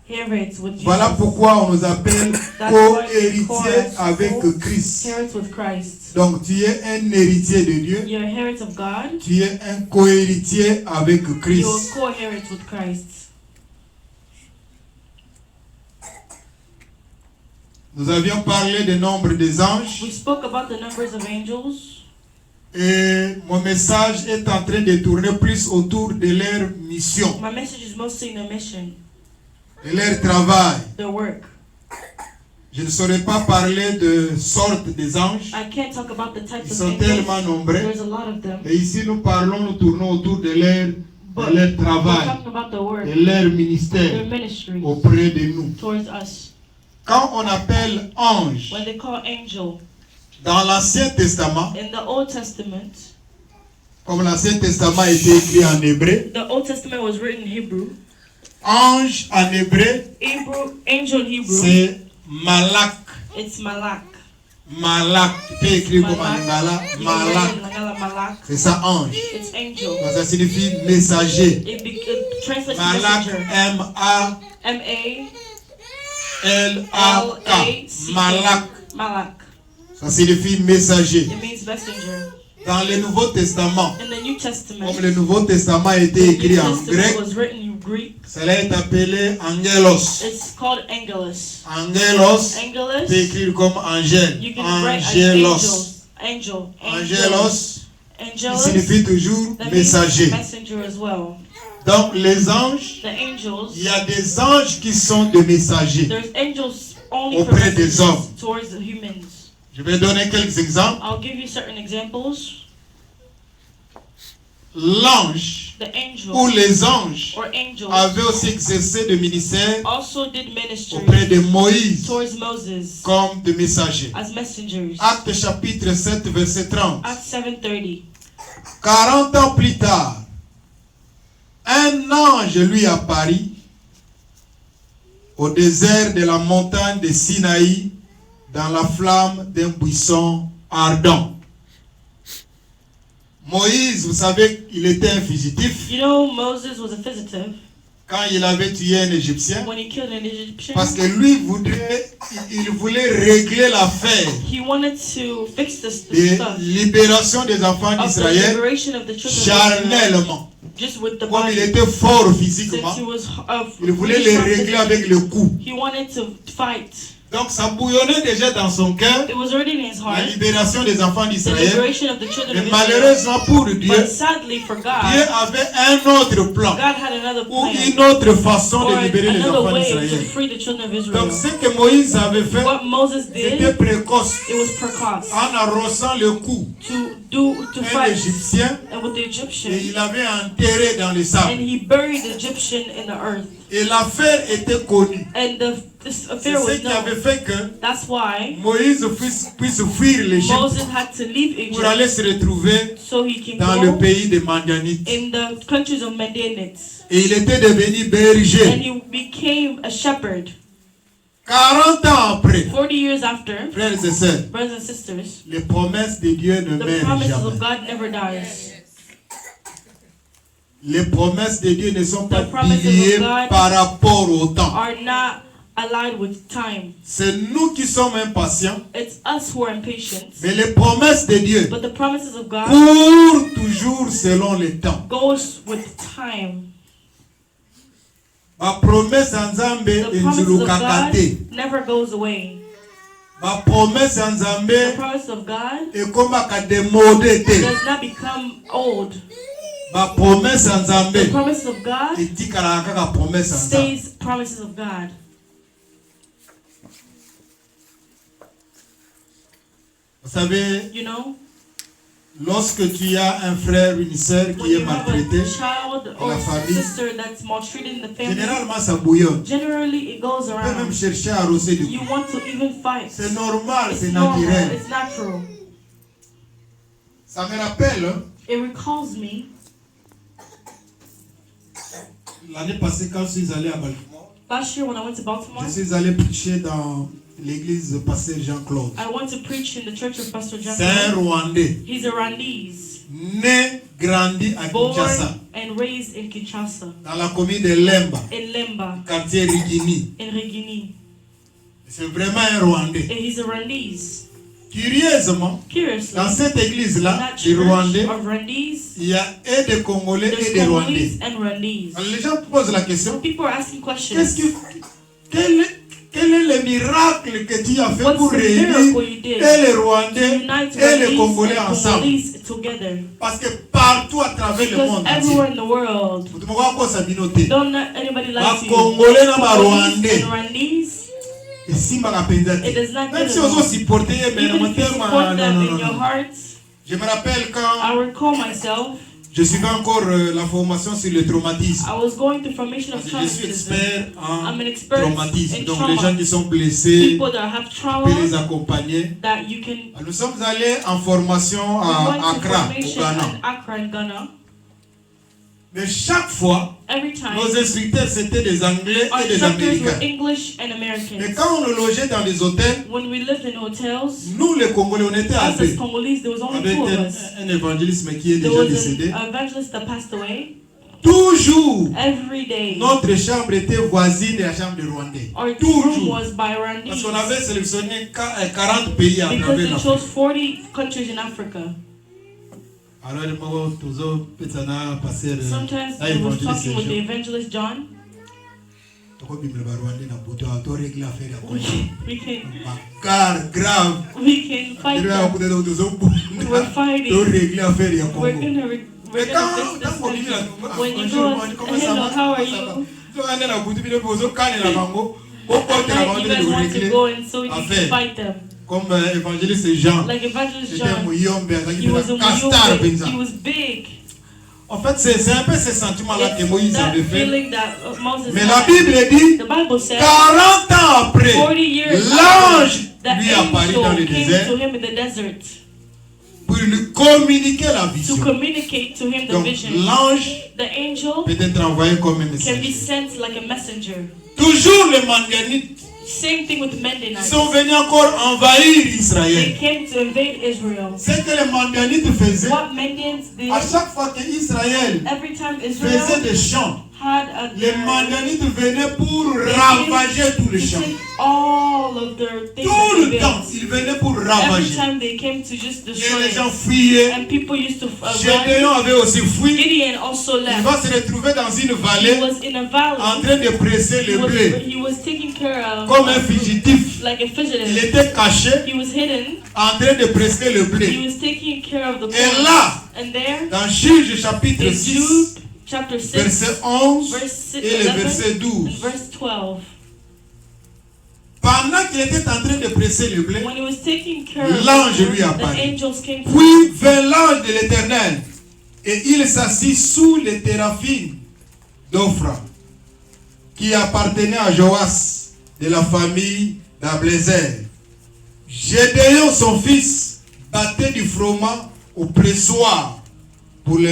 Inherits with Jesus. Voilà pourquoi on nous appelle co-héritiers avec Christ. Inherits with Christ. Donc tu es un héritier de Dieu. You're inherits of God. Tu es un co-héritier avec Christ. You're co-inherits with Christ. Nous avions parlé du nombre des anges. We spoke about the numbers of angels. Et mon message est en train de tourner plus autour de leur mission, My message is mostly the mission, de leur travail. their work. Je ne saurais pas parler de sorte des anges. I can't talk about the types Ils of sont angels. tellement nombreux. There's a lot of them. Et ici, nous tournons autour de leur We're travail, talking about the work, de leur their ministère ministry auprès de nous. towards us. Quand on appelle ange, When they call angel dans l'Ancien Testament, in the Old Testament, comme l'Ancien Testament a été écrit en hébreu, the Old Testament was written in Hebrew. ange en hébreu, Angel in Hebrew, c'est malak. it's malak. Malak, tu peux écrire comme en lingala, You can write malak. in Lingala, malak. C'est ça, ange. It's angel. Donc, ça signifie messager. It translates Malak, messenger. M-A-L-A-K. M-A-L-A-C-K. Malak, Malak. ça signifie messager. It means messenger. Dans le Nouveau Testament, In the New Testament, comme le Nouveau Testament a été the écrit New en Testament grec, was written in Greek. cela est appelé angelos. It's called angelos. Angelos, Angelos. peut écrire comme angèle. You can write as Angelos. angel. Angelos, il Angelos. signifie toujours That means messager. messenger as well. Donc les anges, The angels. il y a des anges qui sont des messagers. There's angels only for Auprès des messengers hommes. towards the humans. Je vais donner quelques exemples. I'll give you certain examples. L'ange The angel ou les anges or angels avaient aussi exercé le ministère also did ministry auprès de Moïse towards Moses comme des messagers. as messengers. Acte chapitre 7, verset 30. Acts 7:30. 40 ans plus tard, un ange lui apparut au désert de la montagne de Sinaï dans la flamme d'un buisson ardent. Moïse, vous savez, il était un fugitif You know, Moses was a fugitive quand il avait tué un Égyptien when he killed an Egyptian. parce que lui il voulait régler l'affaire He wanted to fix this de stuff libération des enfants of the d'Israël liberation of the children of Israel, charnellement. just with the Comme il body. était fort Since physiquement, he was il voulait les régler avec le coup. he wanted to fight. Donc ça bouillonnait déjà dans son cœur, It was already in his la heart, libération des enfants the d'Israël. liberation of the children Mais of Israel. malheureusement pour Dieu, But sadly for Dieu God, avait un autre plan God had another ou plan une autre façon or de libérer les another enfants way to d'Israël. free the children of Donc Israel. ce que Moïse avait fait, What Moses c'était did, précoce. it was precaution En arrosant le cou to un fight Égyptien, and with the et Egyptian, il avait enterré dans le and sable. he buried the Egyptian in the earth. Et l'affaire était connue. And this C'est affair ce was qui avait known. fait que That's why Moïse puisse fuir l'Égypte Moses had to leave pour aller Egypt se retrouver so he can dans le go pays des Madianites. in the countries of Midianites. Et il était devenu And berger. he became a shepherd. 40 ans après, 40 years after, frères et sœurs, brothers and sisters, les promesses de Dieu ne the meurent promises jamais. of God never dies. Les promesses de Dieu ne sont pas The promises of liées God par rapport au temps. Are not allied with time. C'est nous qui sommes impatients, It's us who are impatient. mais les promesses de Dieu But the promises of God courent toujours selon le temps. goes with time. Ma promesse en Nzambe The promises of enzulukaka God te. never goes away. Ma promesse en The Nzambe promise of God ekomaka demode te. does not become old. Ma promesse en The Nzambe promises of God etikalaka kaka promesse en Nzambe. stays promises of God. Vous savez, You know, lorsque tu as un frère ou une sœur when qui est you have maltraité, a child or la famille, sister that's maltreated in the family, généralement ça bouillonne. generally it goes Tu peux même around. chercher à arroser du You coup. want to even fight. C'est normal, It's c'est normal. naturel. It's natural. Ça me rappelle, It recalls me l'année passée quand je suis allé à Baltimore, last year when I went to Baltimore. je suis allé prêcher dans l'église de Pasteur Jean-Claude. I went to preach in the church of Pastor John. C'est un Rwandais, He's a Rwandese, né grandi à Kinshasa, born and raised in Kinshasa, dans la commune de Lemba, in Lemba, quartier Rigini. in Regini. C'est vraiment un Rwandais. And he's a Rwandese. Curieusement, Curiously, dans cette in église-là, that des church Rwandais, of Rwandese, il y a et des Congolais there's et des Rwandais. Congolese and Rwandese. Alors les gens posent la question, So people are asking questions. quel est le miracle que tu as fait What's pour the réunir miracle you did et les to Rwandais unite et les Rwandese Congolais and ensemble? Congolese together? Parce que partout à travers le Because monde entier, everywhere in the world, vous devez voir sa communauté. don't let anybody lie to you. Congolais na ba Congolese Rwandais. and Rwandese, Et si ma penza it does not même get si along. on supporte mais Even if you support them in your non. hearts, Je me rappelle I quand recall myself, je suivais encore la formation sur le traumatisme. I was going through formation of Parce que je suis traumatism. expert en I'm an expert traumatisme. in Donc trauma. les gens qui sont blessés, People that have on peut les trauma accompagner. that you can. Nous sommes allés en formation We à went to Accra, au formation Ghana. in Accra, in Ghana. Mais chaque fois, Every time, nos instructeurs c'était des Anglais our et des instructors were Américains. English and Mais Americans. quand on logeait dans les hôtels, When we lived in hotels, nous les Congolais, on était us as appelés Congolese, there was only avec two of us. un évangéliste qui est There déjà was décédé. an evangelist that passed away. Toujours, Every day, notre chambre était voisine de la chambre de Rwandais. our room Toujours. was by Parce qu'on Rwandese avait sélectionné 40 pays à because travers they l'Afrique. chose 40 countries in Africa. Alors, moi, toujours, peut-être, passer Sometimes à I was évangéliste talking with the Jean. evangelist John. We can Car grave. fight them. We're fighting. We're gonna fix this. When you go, hello, how are you? Like, you guys want to go and so you can fight them. Comme évangéliste Jean. Like evangelist C'était John, Mouyombe, he was a castar, Muyombe. He was big. En fait, c'est un peu ce sentiment-là que It's Moïse that avait fait. feeling that Moses Mais la had. Bible dit, The Bible says 40 ans après, 40 years l'ange after, lui the apparut dans le angel came désert to him in the desert pour lui communiquer la to vision. communicate to him the Donc, vision. l'ange The angel peut être envoyé comme un can be messager. sent like a messenger. Toujours les Manganites Same thing with the Mennonites. sont venus encore envahir They Israël. came to invade Israel. Ce que les Manganites faisaient, What Mennonites did, à chaque fois que Israël every time faisait Israel des champs, had a les Manganites venaient pour ravager tout le champ. all of their things Tout that le they temps, built. ils venaient pour Every ravager. time they came to just Et destroy les gens it. fuyaient. And people used to run. Gédéon avait aussi fui. Gideon also Il left. va se retrouver dans une He vallée was in a en valley. train de presser le blé He was taken care of comme un fugitif. like a Il fugitive. était caché He was hidden. en train de presser le He blé. was taking care of the Et poor. là, And there, dans Juge chapitre in 6, Jude chapter 6, verset 11 verse et le 11 verset and 12. verse 12. Pendant qu'il était en train de presser le blé, When he was taking care of l'ange the lui poor, apparut. the angels came to him. Puis vint l'ange de l'Éternel, et il s'assit sous les téraphim d'Ophra, qui appartenait à Joas, de la famille d'Ablézer. Gédéon, son fils, battait du froment au pressoir pour se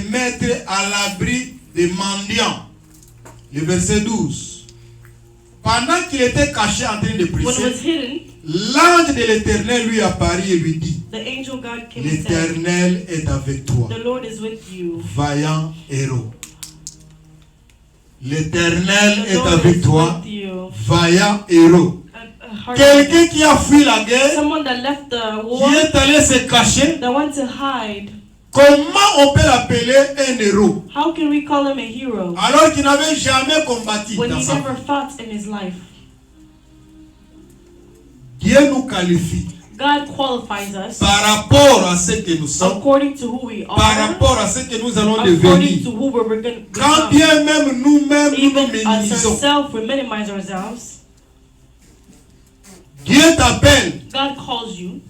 mettre à l'abri des mendiants. Le verset 12. Pendant qu'il était caché en train de When he was presser, hidden, l'ange de l'Éternel lui apparut et lui dit, the angel God came and said, l'Éternel est avec toi, the Lord is with you. vaillant héros. L'Éternel The est Lord avec is toi, with you. vaillant héros. A Quelqu'un qui a fui la guerre, Someone that left the war, qui est allé se cacher, that went to hide. comment on peut l'appeler un héros How can we call him a hero alors qu'il n'avait jamais combattu when dans he sa never vie? fought in his life? Dieu nous qualifie God qualifies us par rapport à ce que nous sommes, according to who we par are, rapport à ce que nous allons according devenir. to who we're going to Quand become. bien même nous-mêmes nous nous Even us minimisons, ourselves, we minimize ourselves. Dieu t'appelle God calls you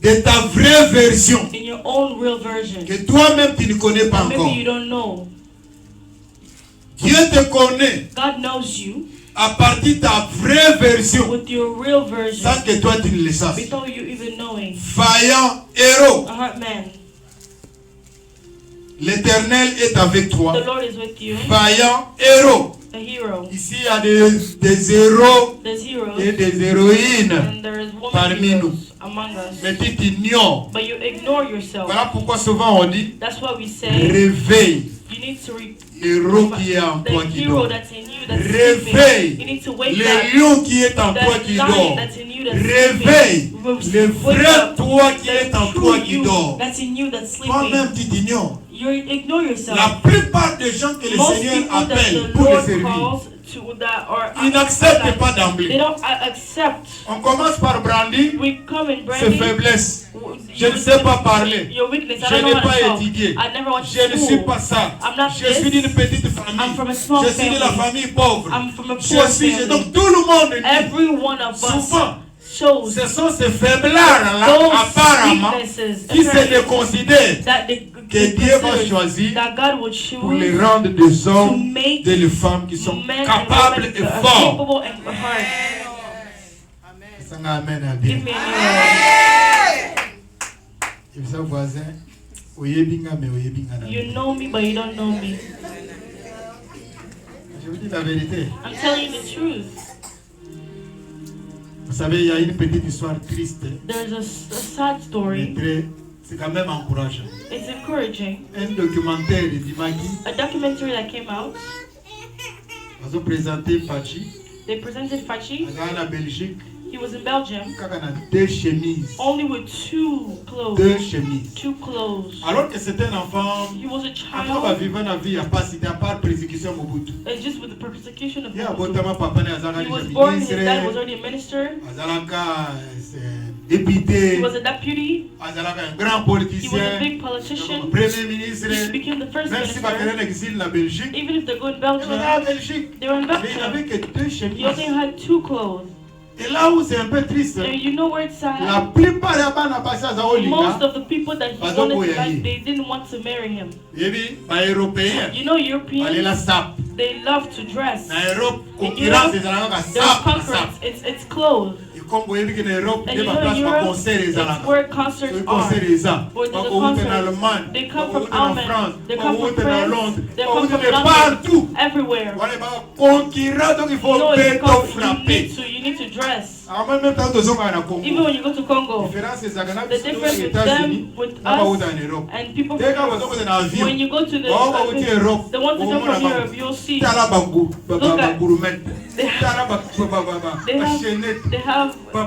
de ta vraie version in your own real version. que toi-même tu ne connais pas And maybe encore. you don't know. Dieu te connaît God knows you à partir de ta vraie version with your real version sans que toi tu ne le saches. without you even knowing. Vaillant héros, A heart man. l'Éternel est avec toi. The Lord is with you. Vaillant héros. A hero. Ici il y a des héros There's heroes et des héroïnes and there is woman parmi nous. heroes among us. Mais tu t'ignores. But you ignore yourself. Voilà pourquoi souvent on dit, that's why we say, réveille. You need to L'héros qui est en toi qui dort. Réveille le lion qui est en toi qui dort. Réveille le vrai toi qui est en toi qui dort. Toi-même tu t'ignores. La plupart des gens que le Seigneur appelle pour le servir, ils n'acceptent pas d'emblée. On commence par brandir ses faiblesses. Je ne sais pas parler. Je n'ai pas étudié. Je ne suis pas ça. Je suis d'une petite famille. Je suis de la famille pauvre. Donc tout le monde, souvent, ce sont ces faiblesses-là, apparemment, qui se déconsidèrent, que Dieu va choisir pour les rendre des hommes et des femmes qui sont capables et forts. Amen. Amen. You know me, but you don't know me. Je vous dis la vérité. I'm telling you the truth. Vous savez, il y a une petite histoire triste. There's a sad story. C'est quand même encourageant. It's encouraging. Un documentaire du Maki. A documentary that came out. Ils ont présenté Fachi. They presented Fachi. En Belgique. He was in Belgium. Deux chemises. Only with two clothes. Deux chemises. Two clothes. Alors que c'était un enfant. He was a child. Après vivre une vie à part c'était à part persécution Mobutu. And just with the persecution of Mobutu. He was born. His dad was already a minister. Député. He was a deputy. Un grand politicien. He was a big politician. Premier ministre. He became the first minister. Even if they go in Belgium. They were in Belgium. He only had two clothes. Et là où c'est un peu triste, you know where it's sad? La plupart des gens most of the people that he wanted to marry, they didn't want to marry him. You know, Europeans, they love to dress. In Europe, there's conference, it's clothes. And you know, in Europe, it's where concerts are. Where there's a concert. They come from Allemagne, they come from France, they come from London, everywhere. You need to dress. Even when you go to Congo, the difference with them, with us, and people from Europe, when you go to the ones that come from Europe, you'll see, look at, they have clothes, a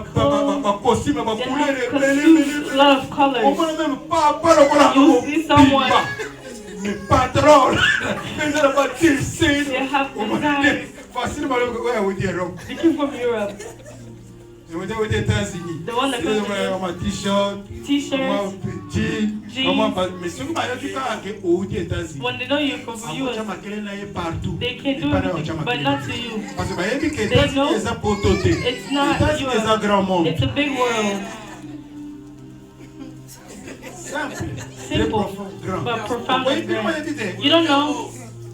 lot of colors. You see someone, they have design. They came from Europe. The one that goes with t-shirts, jeans. When they know you're from the US, they can do it, but not to you. They know it's not Europe. It's a big world. Simple, but profound and grand. You don't know.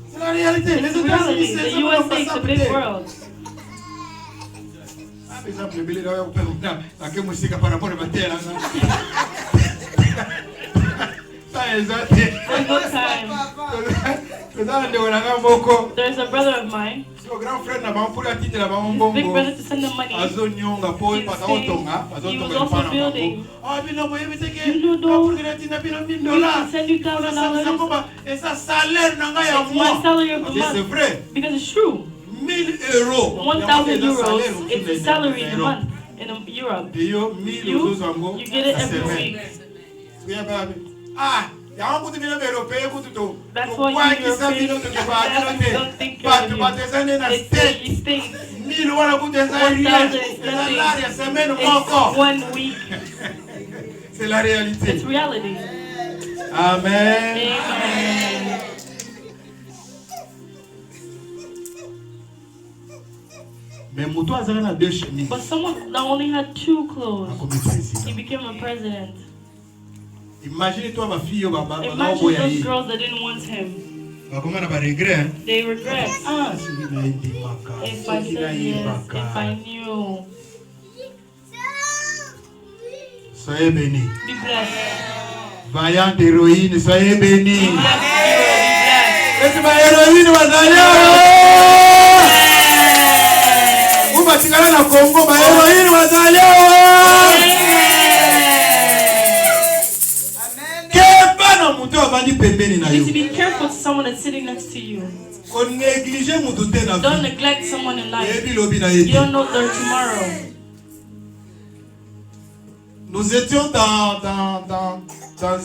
It's the reality. The USA is a big world. One good time. There's a brother of mine. His big brother to send them money. He was also building. You know, we can send you $1,000. It's my salary of the month. Because it's true. 1,000 euros is the salary in a month in Europe. You get it every week. That's why you Europeans don't think of you. You think 1,000 is nothing. It's 1 week. It's reality. Amen. Amen. But someone that only had two clothes, he became a president. Imagine those girls that didn't want him. They regret. If I said yes, if I knew. Soyez bénis. Be blessed. Vaillante héroïne, soyez bénis. Be blessed. Be blessed. Congo, need to be careful to someone that's sitting next to you. Don't neglect someone in life. You don't know their tomorrow. Nous étions dans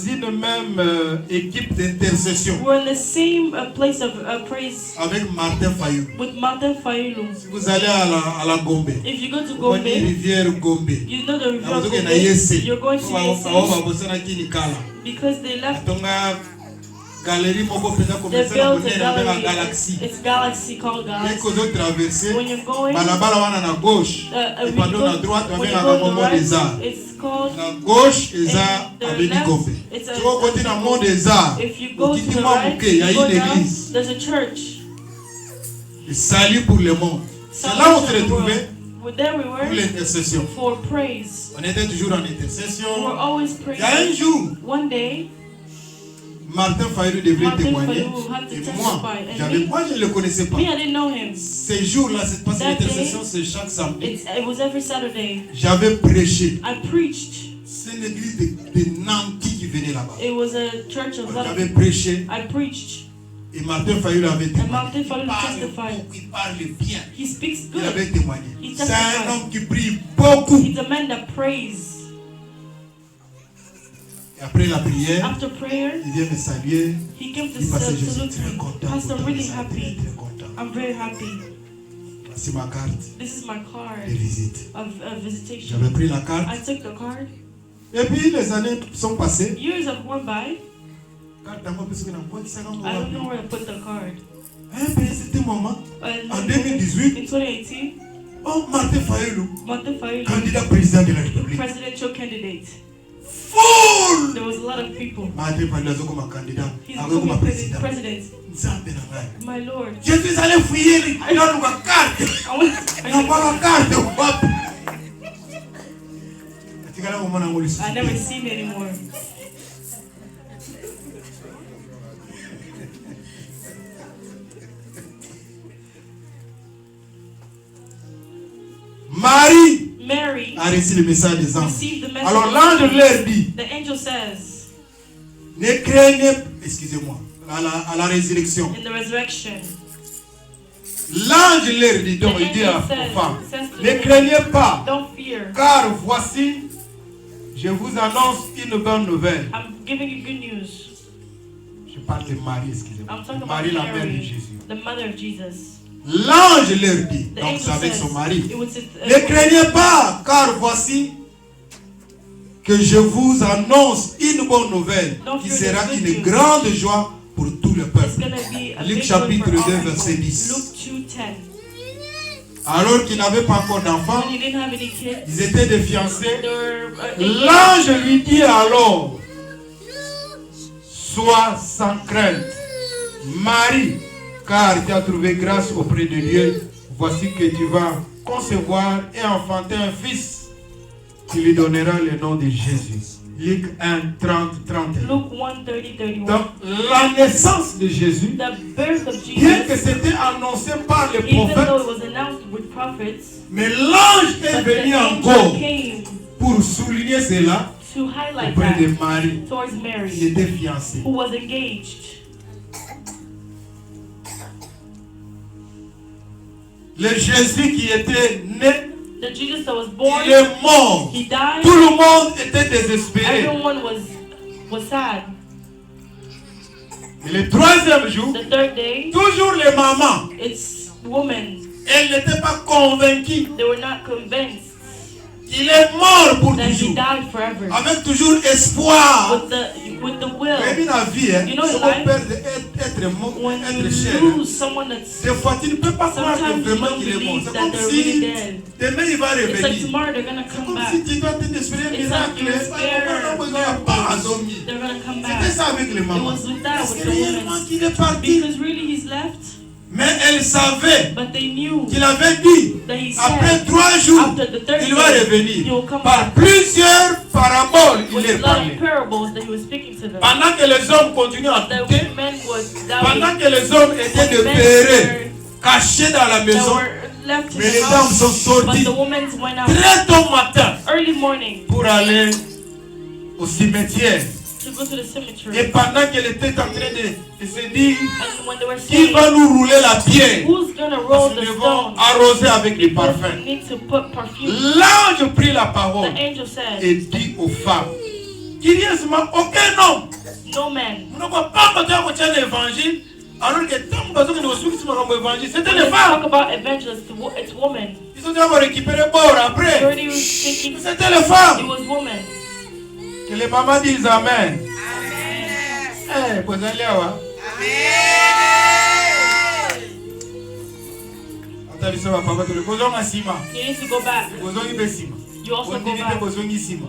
une même équipe d'intercession. We're in the same place of praise. Avec Martin Fayou. With Martin Fayou. Si vous allez à la Gombe. If you go to Gombe. Rivière Gombe. You know the river Gombe. You're going to Yese. Because they left. They built a gallery. It's Galaxy called Galaxy. When you're going, when you go to the right, it's called. If you go to the right, you go down, there's a church. Salut pour le monde. C'est là où on se retrouvait pour l'intercession. For praise. On était toujours en intercession. We were always praying. Il y a un jour, one day, Martin Fayou devait témoigner. Et moi, je ne le connaissais pas. Me, I didn't know him. Ces jours-là, cette passée d'intercession, c'est chaque samedi. It was every Saturday. J'avais prêché. I preached. C'est une église de Nanti qui venait là-bas. It was a church of J'avais prêché. I preached. Et Martin Fayou avait témoigné. Il parle bien. He speaks good. Il avait témoigné. C'est un homme qui prie beaucoup. He's a man that prays. Et après la prière, after prayer, il vient me saluer. He came to salute me. Pastor, I'm really happy. I'm very happy. Voici ma carte. This is my card de visite. Of visitation. J'avais pris la carte. I took the card. Et puis les années sont passées. Years have gone by. I don't know where to put the card. C'était un moment. En 2018. In 2018. Oh, Martin Fayou. Candidat président de la République. Presidential candidate. Full. There was a lot of people. Martin Fayou comme candidat. He's becoming president. My Lord. Je suis allé fouiller dans ma carte. Dans ma carte. I never seen it anymore. Mary a reçu le message des anges. Alors l'ange leur dit, the angel says, ne craignez, excusez-moi, à la résurrection. In the resurrection. L'ange leur dit, donc il dit à la femme, ne craignez pas, car voici, je vous annonce une bonne nouvelle. I'm giving you good news. Je parle de Marie, excusez-moi. Marie, la mère de Jésus. The mother of Jesus. L'ange leur dit, donc c'est avec son mari, ne craignez pas, car voici que je vous annonce une bonne nouvelle qui sera une grande joie pour tout le peuple. Luc chapitre 2, verset 10. Alors qu'ils n'avaient pas encore d'enfants, ils étaient des fiancés. L'ange lui dit alors, sois sans crainte, Marie, car tu as trouvé grâce auprès de Dieu. Voici que tu vas concevoir et enfanter un fils. Tu lui donneras le nom de Jésus. Luc 1, 30, 31. Donc, la naissance de Jésus, bien que c'était annoncé par les prophètes, mais l'ange est venu encore pour souligner cela auprès de Marie, qui était fiancée. Le Jésus qui était né, the Jesus that was born, il est mort. He died. Tout le monde était désespéré. Everyone was sad. Et le troisième jour, the third day, toujours les mamans, it's women. Elles n'étaient pas convaincues. They were not convinced. Il est mort pour that toujours. He died forever. Avec toujours espoir. With the will. Mais la vie, you know, in life, être mort, when être you cher, lose someone that's, des fois tu ne peux pas croire que vraiment qu'il est mort. C'est comme si demain il va revenir. It's like tomorrow they're gonna come back. Si tu dois te espérer un miracle, they're gonna come back. C'était ça avec les mamans. It was with that, with the women. Qu'il est parti. Because really he's left. Mais elle savait qu'il avait dit après 3 jours il va revenir. Par plusieurs paraboles il est parlé. Pendant que les hommes continuaient à douter, pendant que les hommes étaient de pérés, cachés dans la maison, mais les dames sont sorties très tôt matin pour aller au cimetière Et pendant qu'elle était en train de se dire qui va nous rouler la pierre, nous devons arroser avec du parfum. L'ange prit la parole et dit aux femmes, curieusement, aucun homme, nous n'avons pas besoin de l'évangile. Alors que c'était les femmes. Ils ont déjà récupéré bord après. C'était les femmes. Que les mamans disent Amen. Amen. Vous allez là. You need to go back. You also go back.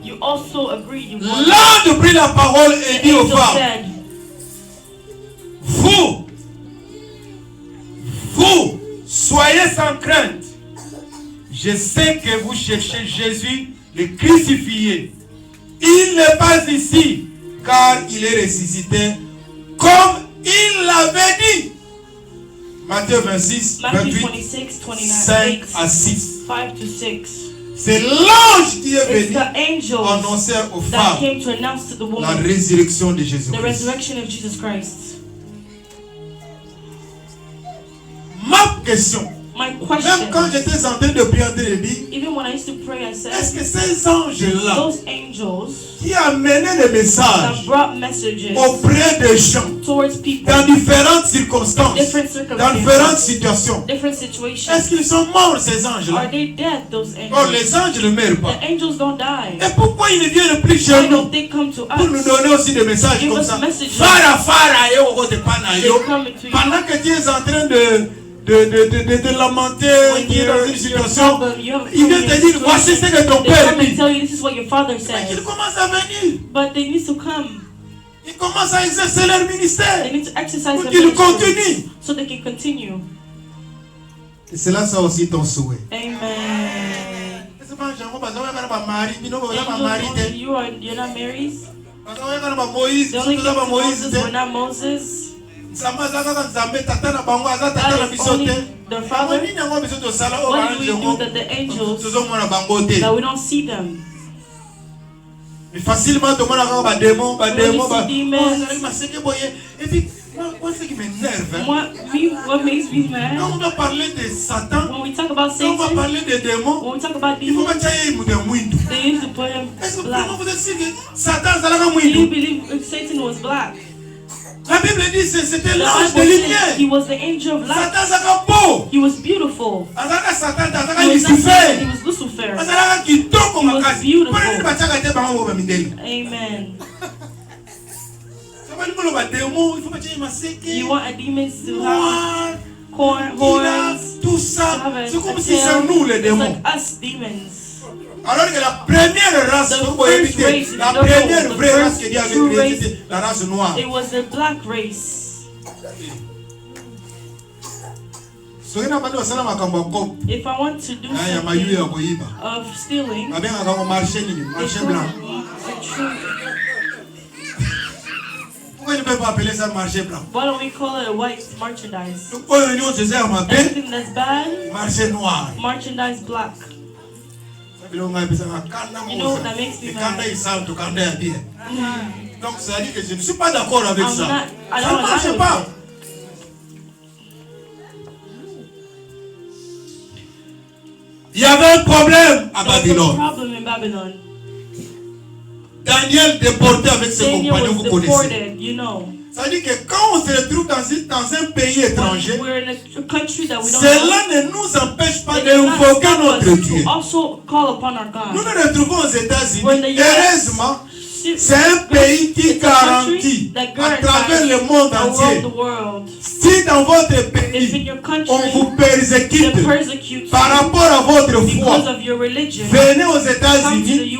You also agreed. L'ange prit la parole et dit aux femmes, vous, soyez sans crainte. Je sais que vous cherchez Jésus, le crucifié. Il n'est pas ici, car il est ressuscité, comme il l'avait dit. Matthieu 26, 28, 5 à 6. C'est l'ange qui est venu annoncer aux femmes la résurrection de Jésus-Christ. Ma question, même quand j'étais en train de prier, est-ce que ces anges-là qui amenaient les messages auprès des gens dans différentes circonstances, dans différentes situations, est-ce qu'ils sont morts ces anges-là? Oh, les anges ne meurent pas. Et pourquoi ils ne viennent plus chez nous pour nous donner aussi des messages comme ça? Pendant que tu es en train de lamenter, qui est dans une situation, il vient te dire, voici ce que ton père dit. Mais ils commencent à venir. Ils commencent à exercer leur ministère. Pour qu'ils continuent. Et c'est là ça aussi ton souhait. Amen. You're not married. The only Moses were not Moses. The Father. What do we do that the angels, that we don't see them? Facilement, tout le monde a des démons, et puis, moi, ce qui m'énerve, what makes me mad? Quand on va parler de Satan, when we talk about quand on va Satan, parler des démons, when we talk about il faut demons, they used to put him black. Do you believe Satan was black? La Bible dit que c'était l'ange de lumière. He was the angel of light. Satan beau. He was beautiful. Satan He was Lucifer. He was Lucifer. He was beautiful. Amen. You want a demon to have horns, tout ça. C'est comme si c'est tail. nous les It's démons. like us demons. Alors que la première race, la première vraie race que Dieu avait créée, c'était la race noire. It was the black race. If I want to do something of stealing, marché blanc. Pourquoi il ne peut pas appeler ça marché blanc? Why don't we call it a white merchandise? Everything that's bad, marché noir. Merchandise black. You know what that makes me mad? Donc ça dit que je ne suis pas d'accord avec ça. Ça ne marche pas. Il y avait un problème à Babylone. Daniel déporté avec ses compagnons, vous connaissez. Ça veut dire que quand on se retrouve dans un pays étranger, cela ne nous empêche pas d'invoquer notre Dieu. Nous nous retrouvons aux États-Unis. Heureusement, c'est un pays qui garantit à travers le monde entier. Si dans votre pays, on vous persécute par rapport à votre foi, venez aux États-Unis,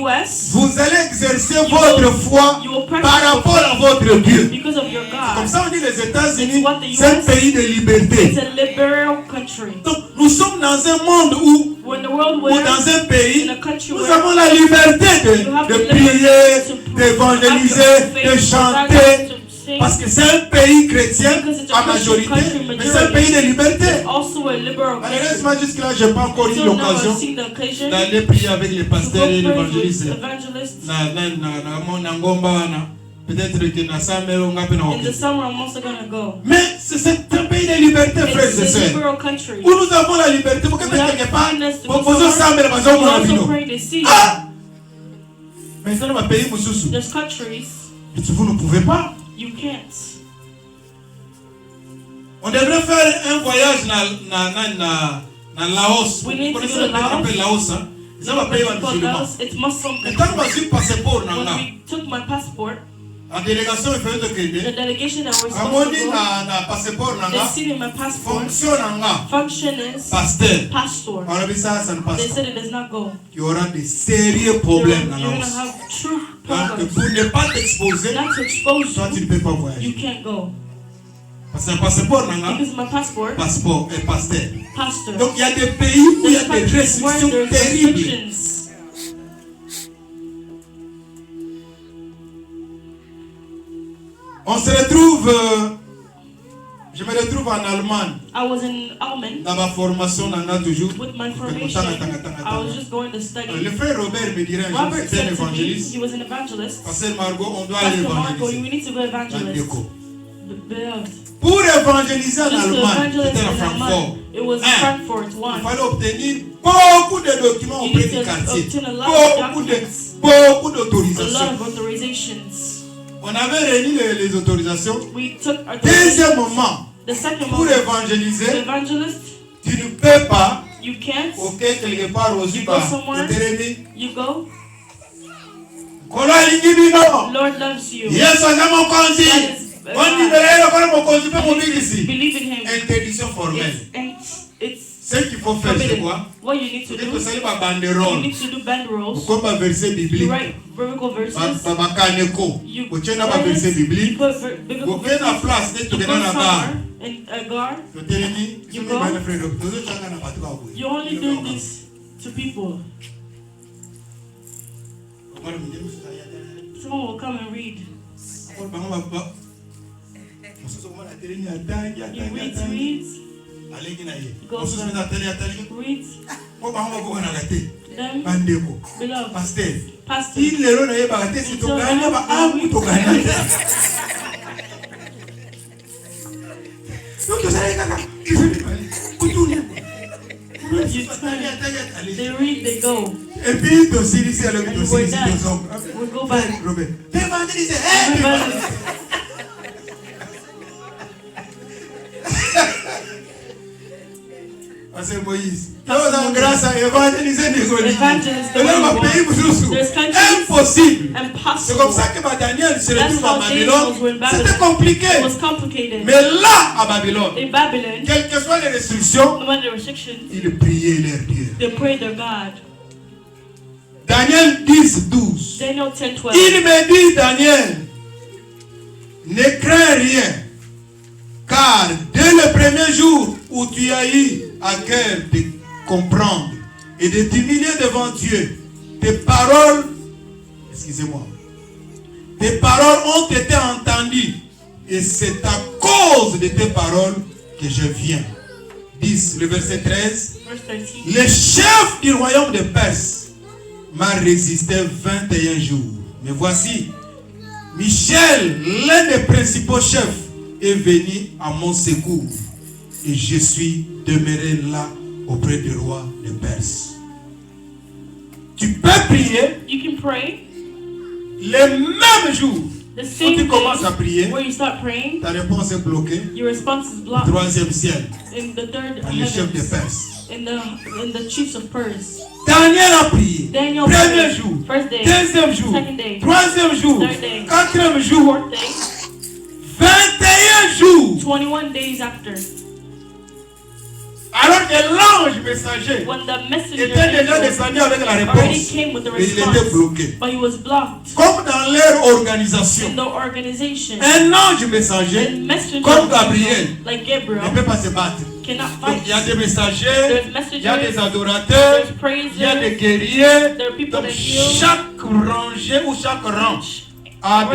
vous allez exercer votre foi par rapport à votre Dieu. Comme ça on dit les États-Unis, c'est un pays de liberté. Donc nous sommes dans un monde où dans un pays, nous avons la liberté de prier, d'évangéliser, de chanter. Parce que c'est un pays chrétien à majorité, mais c'est un pays de liberté. Malheureusement, jusque-là, je n'ai pas encore eu l'occasion d'aller prier avec les pasteurs et les évangélistes. Peut-être que na summer on ngapi na In the summer, I'm also going to go. Mais c'est un pays de liberté, frères et It's a sœurs. liberal country. Où nous avons la liberté, vous pouvez quelque part, vous also pray to see. Ah! Mais ça, dans le pays, vous There's countries ne pouvez pas. you can't. On devrait faire un voyage dans Laos. We need Vous to connaissez go le to pays appelé Laos, hein? Ils ont un pays musulman. It's Muslim Et quand country. on a passeport, When we took my passport, la délégation est faite de the Kenya. delegation that we're Amoni supposed to go, na passeport they nanga, seen in my passport, fonction nanga, function is pasteur. pastor. On a vu ça, ça ne passe They pas. said it does not go. Il y aura des sérieux You're problèmes dans going to Laos. have true Donc, problems. pour ne pas t'exposer, Not to expose toi tu you, ne peux pas you voyager. can't go. Parce que un passeport nanga, Because my passport, passeport et pasteur. pastor. Donc il y a des pays où il y a There's des countries where restrictions there's terribles. restrictions. On se retrouve, je me retrouve en Allemagne. I was in Alman Dans ma formation, on a toujours. with my formation. I was just going to Le study. frère Robert me dirait un jour, Robert c'était un said to me, évangéliste. he was an evangelist. Pasteur Margot, on doit aller Pastor Marco, évangéliser. we need to go Dans evangelist. Déco. Beloved. Pour évangéliser en Just to Allemagne, evangelize c'était à in Francfort. Alman. It was Un, Frankfurt, il one. fallait obtenir beaucoup de documents You auprès need du to quartier. obtain a lot of Beaucoup documents, a lot d'autorisations. of authorizations. On avait réuni les autorisations. We took our Deuxième moment, The second pour moment, the évangéliser, evangelist, tu ne peux pas, you can't. ok, quelque part aux You go Uba, somewhere. You go. Kola ingibino. Lord loves you. Yesu aza mokonzi. That is, On libère le kola mokonzi pe mobili ici. Believe in him. Interdiction formelle. It's Ce qu'il faut faire, c'est forbidden. quoi? What you need to Il faut do, salir ba you banderole. need to do banderoles. Pourquoi pas verset You biblique? write biblical verses. Ba kaneko. You Kochena ba verset you biblique. put biblical Koke na verses. place ne You go tokena na bar. somewhere in a guard. Totelemi, You soki go. bana frère, tozo changa na bato ba boye. You only do this to people. Okolo mide musu ta ya. Someone will come and read. Okolo bango ba. Musu ko na telemi atangi You read, atangi. reads, Alengi na ye. Go Musu back. na teli atangi. reads. Ko bango ko na gate. Them, Bandeko. beloved, Pasteur. pastor. Il lero na ye ba gate si to ganya ba amu to ganya. Donc ça est kaka. Kutuni. They read, they go. Et puis to silisi alors que And to we're silisi done. to zong. We'll go back. Robert. Évangéliser. Eh. Evangelist. Pasteur Moïse. Nous grâce à évangéliser des Gauliens. Evangelist, the Et dans way ma you pays want. vous There's countries impossible. C'est impossible. comme ça que Daniel se retrouve à That's how Daniel was Babylone. in Babylon. C'était compliqué. It was complicated. Mais là, à Babylone, In Babylon, quelles que soient les restrictions, no matter the restrictions, ils priaient leur Dieu. they prayed their God. Daniel 10, 12. Daniel 10:12. Il me dit, Daniel, ne crains rien, car dès le premier jour où tu as eu à cœur de comprendre et de t'humilier devant Dieu, tes paroles, excusez-moi, tes paroles ont été entendues et c'est à cause de tes paroles que je viens. 10, le verset 13. Verse 13. Le chef du royaume de Perse m'a résisté 21 jours. Mais voici, Michel, l'un des principaux chefs, est venu à mon secours. Et je suis demeuré là auprès du roi de Perse. Tu peux prier You can pray le même jour. the Quand same tu commences à day prier, where you start praying, ta réponse est bloquée. your response is blocked Troisième ciel, in the third le chef de heavens, Perse. in the chiefs of Persia. Daniel a prié. Daniel Premier prayed. jour, First day, deuxième jour, second day, troisième jour, third day, quatrième jour, fourth day, 21 jours. 21 days after. Alors que l'ange messager When the messenger était déjà angel descendu avec la already réponse, came with the mais il était response, bloqué. but he was blocked Comme dans leur organisation, in the organization. un ange messager And messenger comme Gabriel like ne Gabriel peut pas se battre. cannot Donc fight. il y a des messagers, There's il y a des messengers, adorateurs, there's il y a des praisers, guerriers. there are people Donc that heal. chaque rangée ou chaque rang a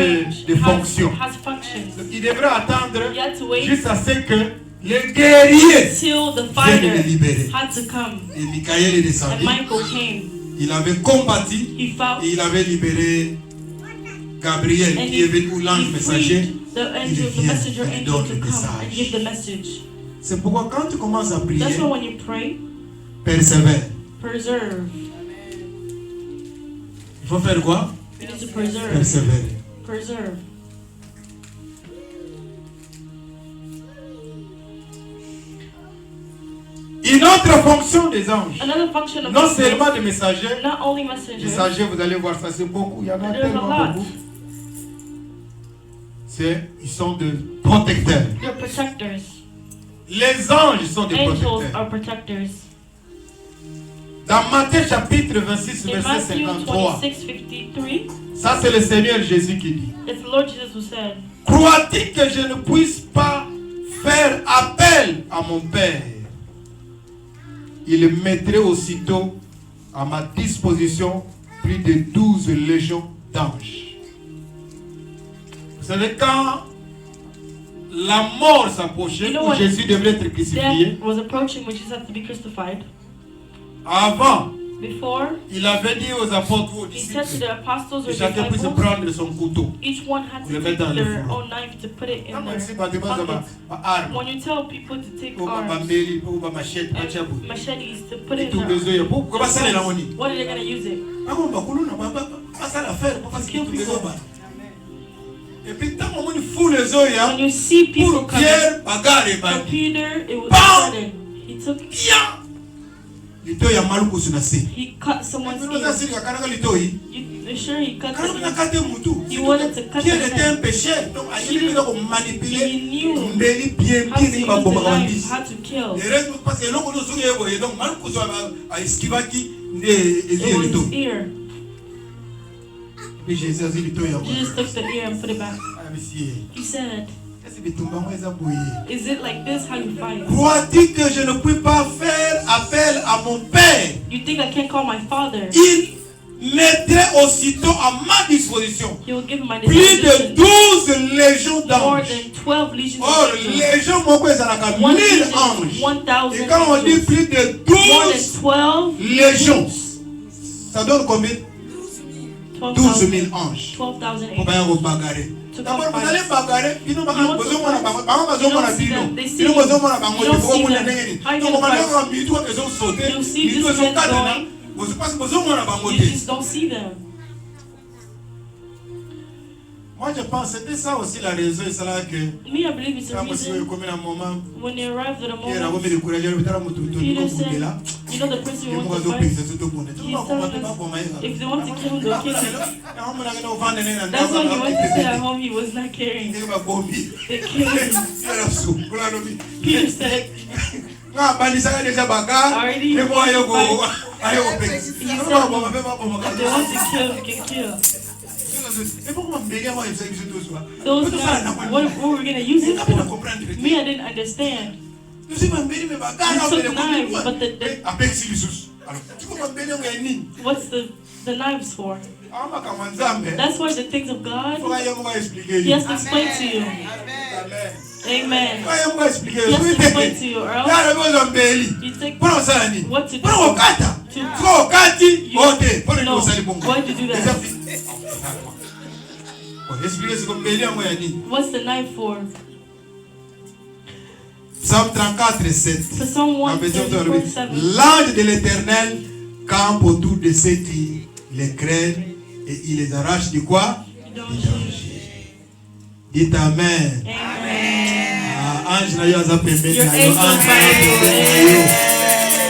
des fonctions. Has functions. Donc il devrait attendre You had to wait jusqu'à ce que les guerriers till the viennent les fighter libérer. had to come. Et Michael est And descendu, Michael came. il avait combattu He fought et il avait libéré Gabriel qui est venu, ou l'ange messager, the messenger angel to come and give the message. C'est pourquoi quand tu commences à prier, that's why when you pray, persévère. Preserve. Il faut faire quoi? You need to preserve. Persévérer. Preserve. Une autre fonction des anges, non seulement des messagers, messengers, messagers, vous allez voir ça, c'est beaucoup, il y en a tellement beaucoup. Ils sont de protecteurs. Les anges sont des protecteurs. Dans Matthieu chapitre 26, verset 53, ça c'est le Seigneur Jésus qui dit, crois-tu que je ne puisse pas faire appel à mon Père? Il mettrait aussitôt à ma disposition plus de 12 légions d'anges. Vous savez, quand la mort s'approchait, où Jésus devait être crucifié, avant, il avait dit aux apôtres, aux disciples, que chacun puisse prendre son couteau, le mettre dans le fourreau. When you tell people to take arms, machetes to put it in their what are they going to use it? To kill people. When you see people coming, for Peter, it was sudden. He took he cut someone's ear. You sure he cut the ear? He wanted to cut the head. He knew how to use the knife, how to kill. It was his ear. Jesus took the ear and put it back. He said, is it like this how you fight? Crois-tu que je ne puis pas faire appel à mon Père? You think I can't call my Father? Il mettrait aussitôt à ma disposition He will give my plus de 12 légions more d'anges. than 12 legions Or, of angels. légions, c'est 1000 anges. 1,000 Et quand on dit angels. plus de More than 12 12 légions, ça donne combien? 12 000 anges. 12,000 Pour angels. vous bagarrer. To D'abord, come vous allez fight. bagarrer, puis nous You want to fight? You don't see them. They see you. You don't see them. How you gonna fight? You see this man going. You just don't see them. Moi je pense que c'était ça aussi la raison, c'est là que Me, I believe it's a reason. When they arrived at a moment, Peter said, you know the person who wants to fight? He's telling us, if they want to kill him, they'll kill him. That's why he went to sit at home, he was not caring. They killed him. Peter said, already, he said, if they want to kill, we can kill. Those guys, what were we going to use it for? Me, I didn't understand. You took knives, but what's the knives for? That's why the things of God, He has to explain to you. Amen. He has to explain to you, or else you take what to do. No, why did you do that? What's the knife for? Psalm 34, 7. Psalm 134:7. L'ange de l'Éternel campe autour de ceux qui les craignent et il les arrache de quoi? Du danger. Dites Amen. Ange na yo aza pembeni na yo. Ange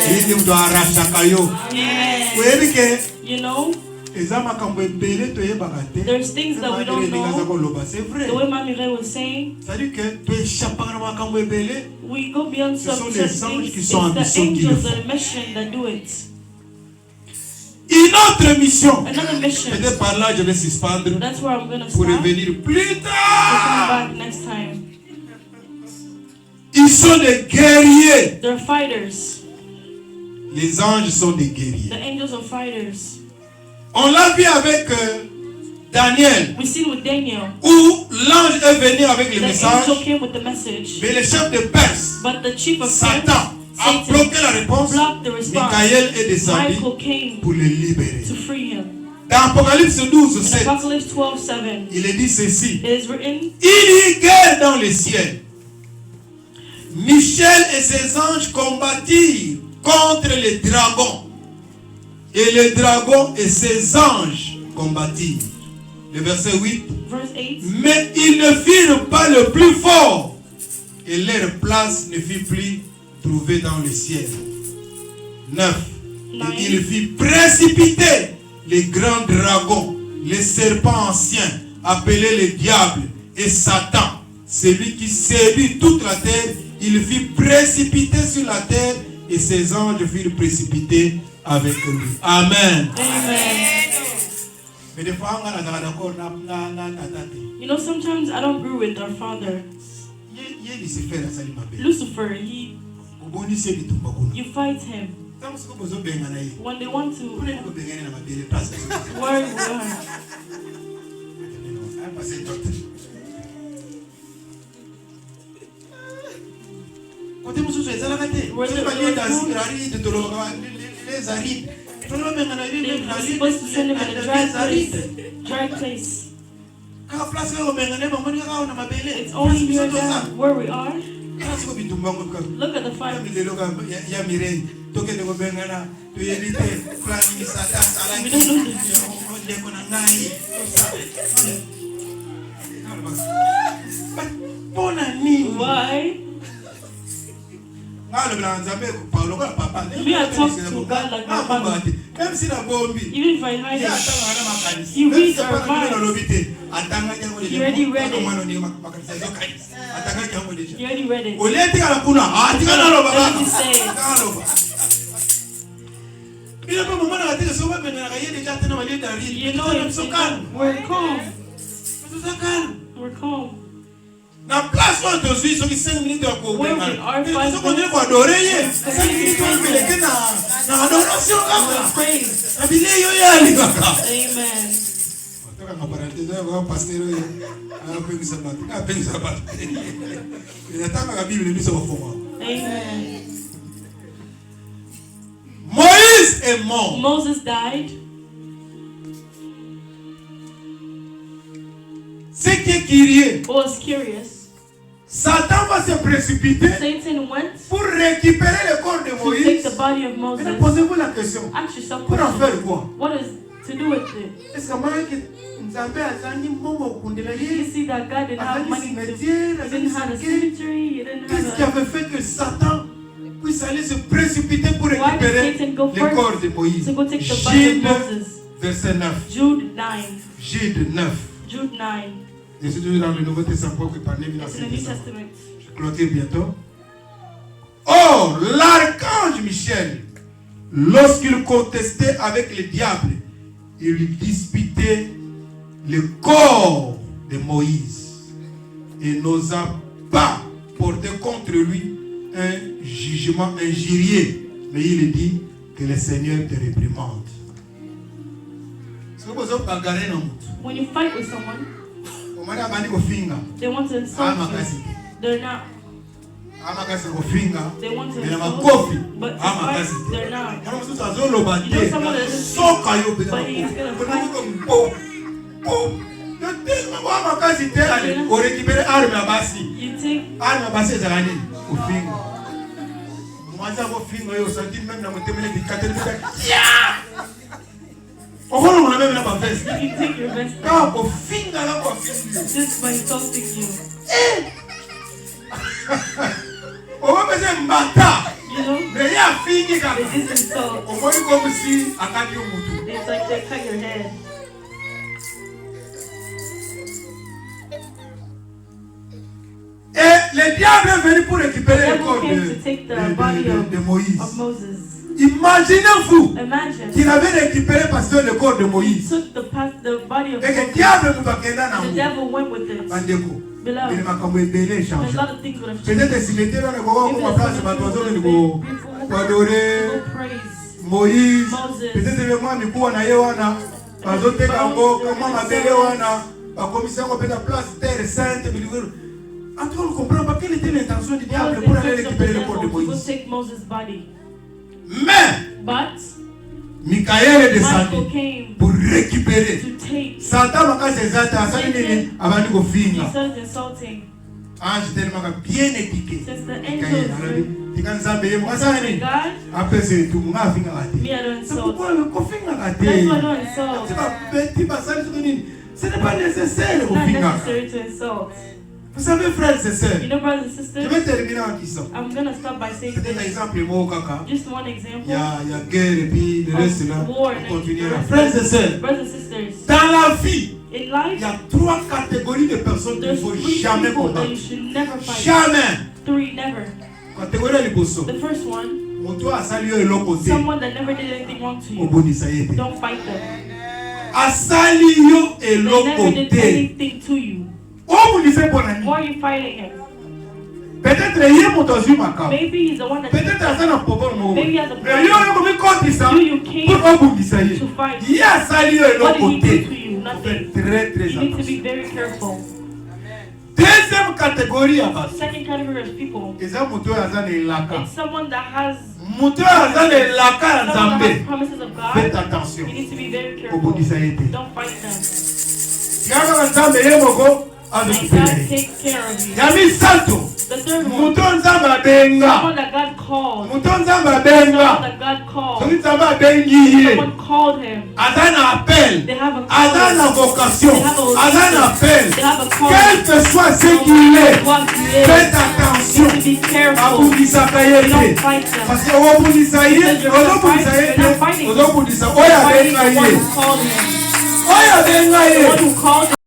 na yo doit arracher yo. You know, there's things that we don't know. The way Mami Ray was saying, we go beyond some certain things. It's the angels, the mission that do it. Une autre mission. Another mission. Peut-être par là, je vais suspendre. That's where I'm gonna pour stop. revenir plus We'll come tard. back next time. Ils sont des guerriers. They're fighters. Les anges sont des guerriers. The angels are fighters. On l'a vu avec Daniel, We see with Daniel. où l'ange est venu avec le The message, angel came with the message. mais le chef de Perse, But the chief of Satan, a Satan bloqué la réponse. blocked the response. Michael est descendu Michael came pour le libérer. to free him. Dans Apocalypse 12, 7, Apocalypse 12:7, il est dit ceci. it is written, Il y eut guerre dans le ciel. Michel et ses anges combattirent contre les dragons. Et les dragons et ses anges combattirent. Le verset 8. verse 8, Mais ils ne firent pas le plus fort. Et leur place ne fut plus trouvée dans le ciel. 9. Et il fit précipiter les grands dragons, les serpents anciens, appelés les diables et Satan, celui qui séduit toute la terre. Il fit précipiter sur la terre et ses anges furent précipités avec lui. Amen. Mais des fois, you know, sometimes I don't agree with our father. Lucifer, you fight him. When they want to, where you are. They're supposed to send him in a dry place. It's only here down where we are. Look at the fire. Why? Me, I talk to God like my father. Even if I hide it, He reads our minds. He already read it. He already read it. Let me say it. You know, we're calm. We're calm. Na place où tu suis, ceux qui 5 minutes de Where we are 5 minutes. Amen. Moïse est mort. Moses died. Ce qui est curieux, Was curious. Satan va se précipiter Satan went pour récupérer le corps de to take Moïse. the body of Moses. Mais posez-vous la question. Ask yourself, Pour en faire quoi? what is to do with it? Est-ce que moi qui Nzambe azani mbongo okundela You ye? see that God didn't have money to. He didn't have a cemetery. He didn't Qu'est-ce qui have avait fait que Satan puisse aller se précipiter pour Why did récupérer Satan go le corps first de Moïse? to go take the body of Jude, Moses? verset 9. Jude 9. Jude 9. Jude 9. Je suis toujours dans le Nouveau Testament que parler dans It's ce in the New Testament. Testament. Je clôture bientôt. Or, l'archange Michel, lorsqu'il contestait avec le diable, il lui disputait le corps de Moïse et n'osa pas porter contre lui un jugement injurieux. Mais il dit que le Seigneur te réprimande. When you fight with someone, they want to insult you. They're not. They want to insult you, but to fight, they're not. You know someone that is but he's gonna fight. You take you can take your best just by insulting you. You know, they just insult. It's like they cut your head. Et le diable est venu pour récupérer le The corps devil came to take the body de Moïse. of Moses. Imaginez-vous Imagine. qu'il avait récupéré parce que le corps de He Moïse. took the body of Et que le Moses. diable nous a gagné dans The le devil went with it. Bandeko. Beloved, Il m'a comme belé there's changé. a lot of things would have Peut-être changed. si les terres ne vont pas place de oiseau de People adorer praise. Moïse. Moses. Peut-être vraiment ni kuwa na yewana. Bazote kango kama mabele wana. Bakomisa ko peta place terre sainte bilivero. En tout cas, on ne comprend pas quelle était l'intention du diable pour aller récupérer le corps de He will Moïse. take Moses' body. Mais But Michael est Michael descendu came pour récupérer. Satan m'a cassé ça, ça nini avant de go finir. Ange tellement bien éduqué. Tu quand ça paye moi ça nini. Après c'est tout moi finir raté. Pourquoi le finir raté? Tu vas ça nini. Ce n'est pas nécessaire de finir. Vous savez, frères et sœurs, je vais terminer en disant. Peut-être un exemple, Just one example. Il y a guerre et puis le reste là, on continuera. Frères et sœurs, dans la vie, il y a 3 catégories de personnes qu'il ne faut jamais combattre. Jamais. 3 never. Catégorie de personnes. The first one, someone that never did anything wrong to you. Don't fight them. They never did anything to you. Why are you fighting him? Peut-être maybe he's the one that maybe he has a problem. You came to fight. What did he do to you? Nothing. You need to be very careful. Deuxième catégorie Second category of people. It's someone that has promises of God. Faites attention. You need to be very careful. Don't fight them. Let God take care of you. The third one, someone that God called. Someone that God called. Someone called him. They have a vocation. They have a call. Quel que soit ce qu'il est, faites attention. Be careful. Don't fight them. Parce que The one who called him.